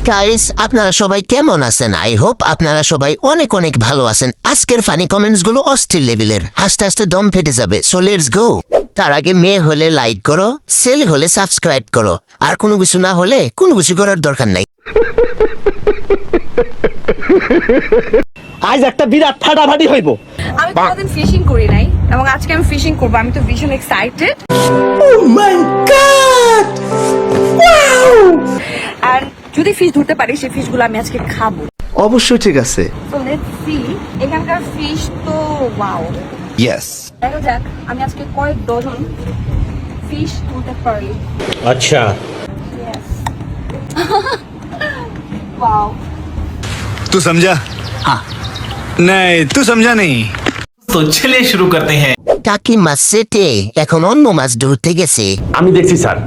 Guys, আপনারা সবাই কেমন আছেন? আই হোপ আপনারা সবাই অনেক অনেক ভালো আছেন। আজকের ফানি কমেন্টস গুলো অস্থির লেভেলের, হাসতে হাসতে দম ফেটে যাবে। So let's go. তার আগে মেয়ে হলে লাইক করো, ছেলে হলে সাবস্ক্রাইব করো, আর কোনো কিছু না হলে কোনো কিছু করার দরকার নাই। আজ একটা বিরাট ফাটাফাটি হইব। আমি কোনোদিন ফিশিং করি নাই এবং আজকে আমি ফিশিং করব। আমি তো ভীষণ excited. Oh my god! Wow! আর যদি ফিশ ধরতে পারি সেই ফিশগুলো আমি আজকে খাবো। অবশ্যই ঠিক আছে। So let's see. এখানকার ফিশ তো ওয়াও। ইয়েস। দেখা যাক আমি আজকে কয়েক ডজন ফিশ তুলতে পারি। আচ্ছা। ইয়েস। ওয়াও। तू समझा? हाँ। नहीं, तू समझा नहीं। तो चलिए शुरू करते हैं। কাকি মাছ সেটে এখন অন্য মাছ ধরতে গেছে। আমি দেখছি স্যার।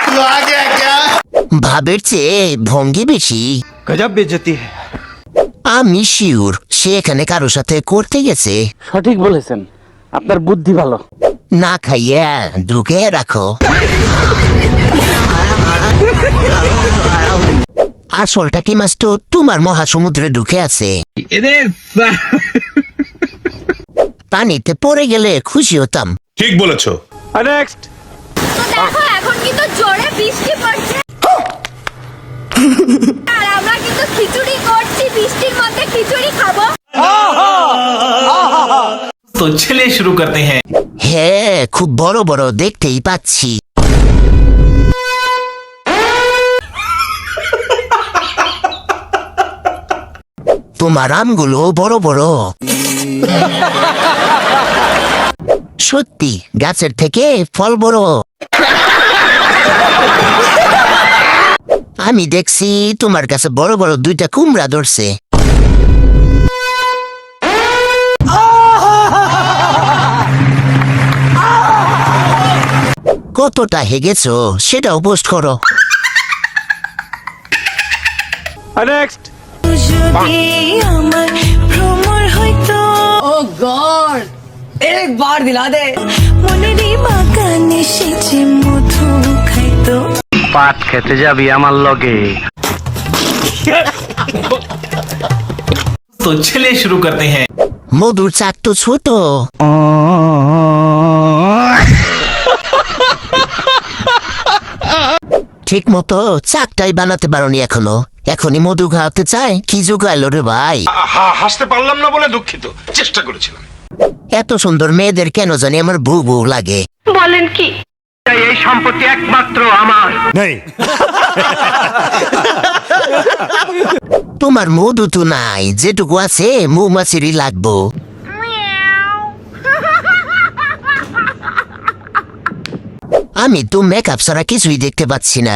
तू आ गया क्या? ভাবের চেয়ে ভঙ্গি বেশি। गजब बेइज्जती है। আমি শিওর সে এখানে কারোর সাথে করতে গেছে। সঠিক বলেছেন, আপনার বুদ্ধি ভালো। না খাইয়া ঢুকে রাখো। আসলটা কি মাছ তো তোমার মহাসমুদ্রে ঢুকে আছে। পানিতে পড়ে গেলে খুশি হতাম। ঠিক বলেছো। নেক্সট। তো দেখো এখন কিন্তু জোরে বৃষ্টি পড়ছে। আর আমরা কিন্তু খিচুড়ি করছি, বৃষ্টির মধ্যে খিচুড়ি খাবো। तो चलिए शुरू करते हैं। হ্যাঁ, খুব বড় বড় দেখতেই পাচ্ছি। তোমার আমগুলো বড় বড়। সত্যি গাছের থেকে ফল বড়। আমি দেখছি তোমার কাছে বড় বড় দুইটা কুমড়া ধরছে। কতটা হেগেছো সেটাও পোস্ট করো। নেক্সট। ও গড, एक बार दिला दे। পাট খেতে যাবি আমার লগে। तो चलिए शुरू करते हैं। মধুর চাক তো ছোট। ঠিক মতো চাকটাই বানাতে পারোনি এখনো। এখনই মধু খাওয়াতে চায়, কি জোগাইলো রে ভাই। হাসতে পারলাম না বলে দুঃখিত, চেষ্টা করেছিলাম। এত সুন্দর মেয়েদের কেন জানি আমার বউ বউ লাগে। বলেন কি? এই সম্পত্তি একমাত্র আমার। नहीं। তোমার মধু তো নাই, যেটুকু আছে মৌমাছিরই লাগবো। আমি তো মেকআপ ছাড়া কিছুই দেখতে পাচ্ছি না।